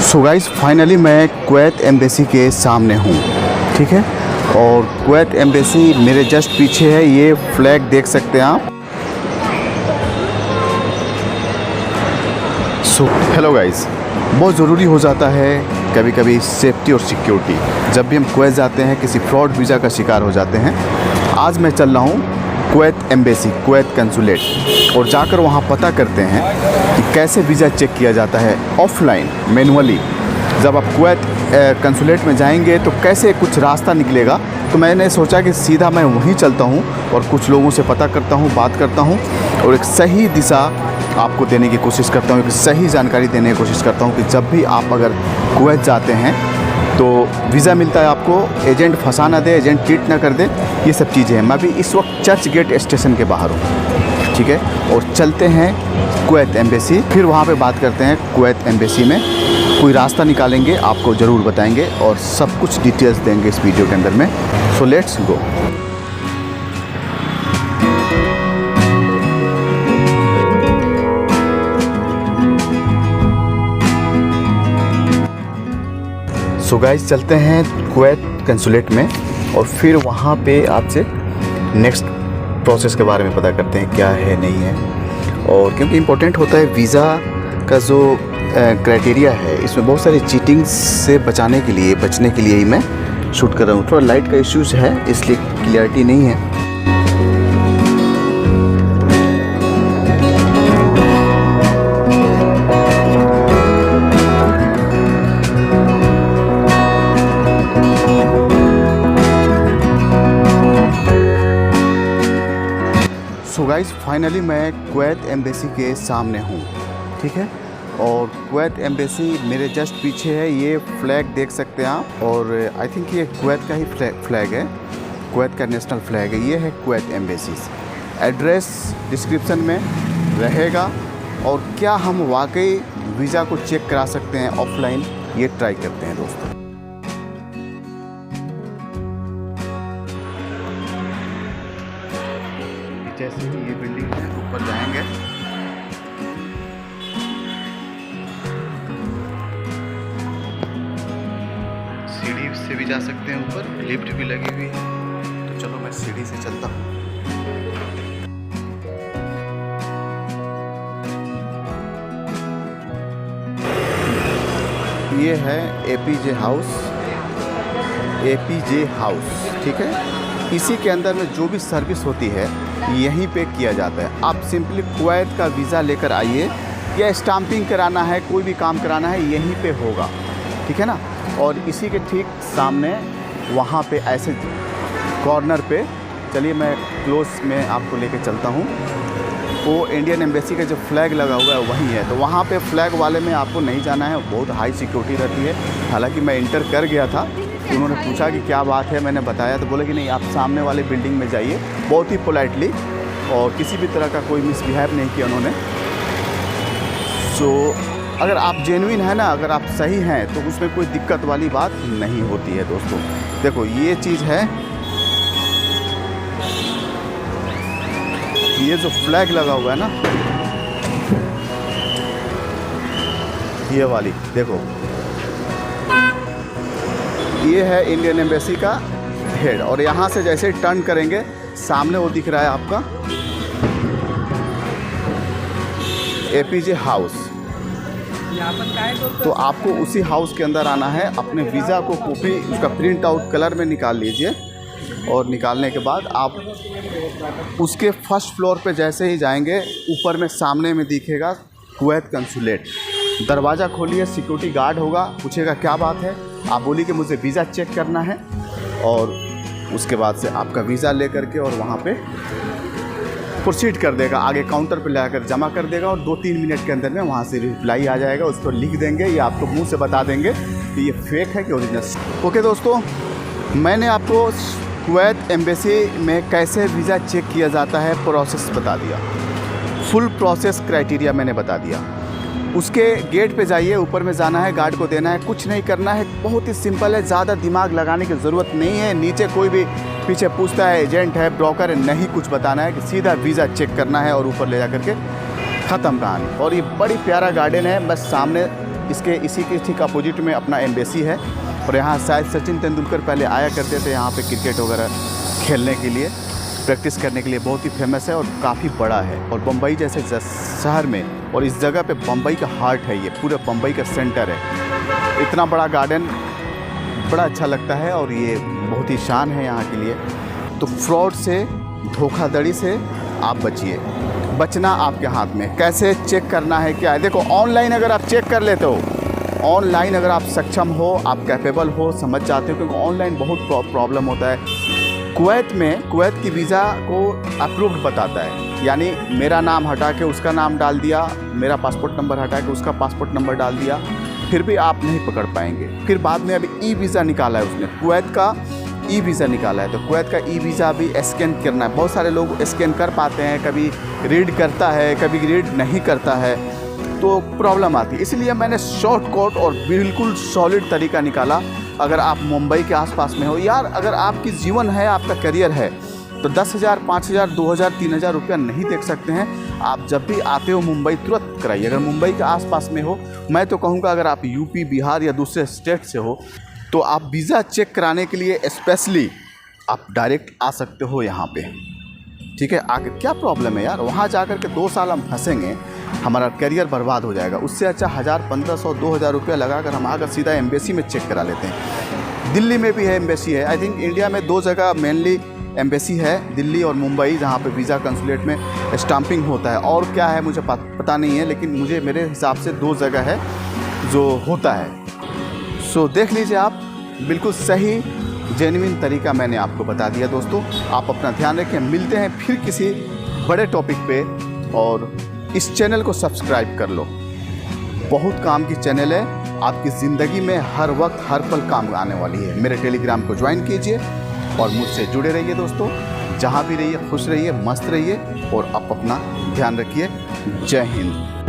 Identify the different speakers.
Speaker 1: So guys finally मैं Kuwait embassy के सामने हूँ, ठीक है। और कुवैत एम्बेसी मेरे जस्ट पीछे है, ये फ्लैग देख सकते हैं आप। सो हेलो गाइस, बहुत ज़रूरी हो जाता है कभी कभी सेफ्टी और सिक्योरिटी। जब भी हम कुवैत जाते हैं किसी फ्रॉड वीज़ा का शिकार हो जाते हैं। आज मैं चल रहा हूँ कुवैत एम्बेसी, कुवैत कंसुलेट, और जाकर वहाँ पता करते हैं कि कैसे वीज़ा चेक किया जाता है ऑफलाइन मैनुअली। जब आप कुवैत कंसुलेट में जाएंगे तो कैसे कुछ रास्ता निकलेगा। तो मैंने सोचा कि सीधा मैं वहीं चलता हूँ और कुछ लोगों से पता करता हूँ, बात करता हूँ और एक सही दिशा आपको देने की कोशिश करता हूँ, एक सही जानकारी देने की कोशिश करता हूँ कि जब भी आप अगर कुवैत जाते हैं तो वीज़ा मिलता है आपको, एजेंट फंसा ना दे, एजेंट चीट ना कर दे, ये सब चीज़ें हैं। मैं भी इस वक्त चर्च गेट स्टेशन के बाहर हूँ, ठीक है। और चलते हैं कुवैत एम्बेसी, फिर वहाँ पे बात करते हैं कुवैत एम्बेसी में कोई रास्ता निकालेंगे, आपको ज़रूर बताएंगे और सब कुछ डिटेल्स देंगे इस वीडियो के अंदर में। So let's go. So guys चलते हैं कुवैत कंसुलेट में और फिर वहाँ पे आपसे नेक्स्ट प्रोसेस के बारे में पता करते हैं क्या है नहीं है। और क्योंकि इम्पोर्टेंट होता है वीज़ा का जो क्राइटेरिया है, इसमें बहुत सारी चीटिंग से बचने के लिए ही मैं शूट कर रहा हूँ। थोड़ा लाइट का इश्यूज़ है इसलिए क्लियरिटी नहीं है। सो गाइस फाइनली मैं कुवैत एम्बेसी के सामने हूँ, ठीक है। और कुवैत एम्बेसी मेरे जस्ट पीछे है, ये फ्लैग देख सकते हैं आप। और आई थिंक ये कुवैत का ही फ्लैग है, कुवैत का नेशनल फ्लैग है। ये है कुवैत एम्बेसी। एड्रेस डिस्क्रिप्शन में रहेगा। और क्या हम वाकई वीज़ा को चेक करा सकते हैं ऑफलाइन, ये ट्राई करते हैं दोस्तों। जैसे ही ये बिल्डिंग है ऊपर जाएंगे, सीढ़ी से भी जा सकते हैं ऊपर, लिफ्ट भी लगी हुई है। तो चलो मैं सीढ़ी से चलता हूँ। ये है एपीजे हाउस, एपीजे हाउस, ठीक है। इसी के अंदर में जो भी सर्विस होती है यहीं पे किया जाता है। आप सिंपली कुवैत का वीज़ा लेकर आइए, या स्टाम्पिंग कराना है, कोई भी काम कराना है, यहीं पे होगा, ठीक है ना। और इसी के ठीक सामने वहाँ पे ऐसे कॉर्नर पे, चलिए मैं क्लोज में आपको लेके चलता हूँ। वो इंडियन एम्बेसी का जो फ्लैग लगा हुआ है वहीं है। तो वहाँ पे फ्लैग वाले में आपको नहीं जाना है, बहुत हाई सिक्योरिटी रहती है। हालांकि मैं इंटर कर गया था, तो उन्होंने पूछा कि क्या बात है, मैंने बताया तो बोले कि नहीं आप सामने वाले बिल्डिंग में जाइए, बहुत ही पोलाइटली, और किसी भी तरह का कोई मिसबिहेव नहीं किया उन्होंने। सो अगर आप जेन्युइन है ना, अगर आप सही हैं तो उसमें कोई दिक्कत वाली बात नहीं होती है दोस्तों। देखो ये चीज़ है, ये जो फ्लैग लगा हुआ है ना, ये वाली देखो, ये है इंडियन एम्बेसी का हेड। और यहाँ से जैसे टर्न करेंगे सामने वो दिख रहा है आपका एपीजे हाउस। तो आपको उसी हाउस के अंदर आना है, अपने वीज़ा को कॉपी उसका प्रिंट आउट कलर में निकाल लीजिए। और निकालने के बाद आप उसके फर्स्ट फ्लोर पे जैसे ही जाएंगे, ऊपर में सामने में दिखेगा कुवैत कंसुलेट। दरवाज़ा खोलिए, सिक्योरिटी गार्ड होगा, पूछेगा क्या बात है, आप बोलिए कि मुझे वीज़ा चेक करना है। और उसके बाद से आपका वीज़ा ले करके और वहाँ पे प्रोसीड कर देगा, आगे काउंटर पे लाकर जमा कर देगा। और 2-3 मिनट के अंदर में वहाँ से रिप्लाई आ जाएगा, उस पर लिख देंगे या आपको मुंह से बता देंगे कि ये फेक है कि ओरिजिनल। ओके दोस्तों, मैंने आपको कुवैत एम्बेसी में कैसे वीज़ा चेक किया जाता है प्रोसेस बता दिया, फुल प्रोसेस क्राइटेरिया मैंने बता दिया। उसके गेट पे जाइए, ऊपर में जाना है, गार्ड को देना है, कुछ नहीं करना है, बहुत ही सिंपल है, ज़्यादा दिमाग लगाने की ज़रूरत नहीं है। नीचे कोई भी पीछे पूछता है एजेंट है, ब्रोकर है, नहीं कुछ बताना है, कि सीधा वीज़ा चेक करना है और ऊपर ले जा करके ख़त्म कहानी। और ये बड़ी प्यारा गार्डन है, बस सामने इसके इसी के ठीक अपोजिट में अपना एम्बेसी है और यहाँ शायद सचिन तेंदुलकर पहले आया करते थे यहाँ पे क्रिकेट वगैरह खेलने के लिए, प्रैक्टिस करने के लिए। बहुत ही फेमस है और काफ़ी बड़ा है। और बम्बई जैसे शहर में और इस जगह पे बम्बई का हार्ट है, ये पूरा बम्बई का सेंटर है। इतना बड़ा गार्डन बड़ा अच्छा लगता है और ये बहुत ही शान है यहाँ के लिए। तो फ्रॉड से, धोखाधड़ी से आप बचिए। बचना आपके हाथ में। कैसे चेक करना है क्या है, देखो ऑनलाइन अगर आप चेक कर लेते हो, ऑनलाइन अगर आप सक्षम हो, आप कैपेबल हो, समझ जाते हो, क्योंकि ऑनलाइन बहुत प्रॉब्लम होता है। कुवैत में कुवैत की वीज़ा को अप्रूव्ड बताता है, यानी मेरा नाम हटा के उसका नाम डाल दिया, मेरा पासपोर्ट नंबर हटा के उसका पासपोर्ट नंबर डाल दिया, फिर भी आप नहीं पकड़ पाएंगे। फिर बाद में अभी ई वीज़ा निकाला है उसने, कुवैत का ई वीज़ा निकाला है। तो कुवैत का ई वीज़ा भी स्कैन करना है। बहुत सारे लोग स्कैन कर पाते हैं, कभी रीड करता है, कभी रीड नहीं करता है, तो प्रॉब्लम आती है। इसलिए मैंने शॉर्टकट और बिल्कुल सॉलिड तरीका निकाला। अगर आप मुंबई के आसपास में हो, यार अगर आपकी जीवन है, आपका करियर है, तो 10,000, 5,000, 2,000, 3,000 रुपया नहीं देख सकते हैं। आप जब भी आते हो मुंबई तुरंत कराइए। अगर मुंबई के आसपास में हो, मैं तो कहूँगा अगर आप यूपी, बिहार या दूसरे स्टेट से हो, तो आप वीज़ा चेक कराने के लिए स्पेशली आप डायरेक्ट आ सकते हो यहाँ पे, ठीक है। आगे क्या प्रॉब्लम है यार, वहाँ जा कर के 2 साल हम फंसेंगे, हमारा करियर बर्बाद हो जाएगा। उससे अच्छा 1,000, 1,500, 2,000 रुपया लगा कर हम आकर सीधा एम्बेसी में चेक करा लेते हैं। दिल्ली में भी है एम्बेसी है। आई थिंक इंडिया में 2 जगह मेनली एम्बेसी है, दिल्ली और मुंबई, जहाँ पे वीज़ा कंसुलेट में स्टाम्पिंग होता है। और क्या है मुझे पता नहीं है, लेकिन मेरे हिसाब से 2 जगह है जो होता है। सो देख लीजिए आप, बिल्कुल सही जेन्युइन तरीका मैंने आपको बता दिया दोस्तों। आप अपना ध्यान रखें, मिलते हैं फिर किसी बड़े टॉपिक पे। और इस चैनल को सब्सक्राइब कर लो, बहुत काम की चैनल है, आपकी ज़िंदगी में हर वक्त हर पल काम आने वाली है। मेरे टेलीग्राम को ज्वाइन कीजिए और मुझसे जुड़े रहिए दोस्तों। जहाँ भी रहिए खुश रहिए, मस्त रहिए और आप अपना ध्यान रखिए। जय हिंद।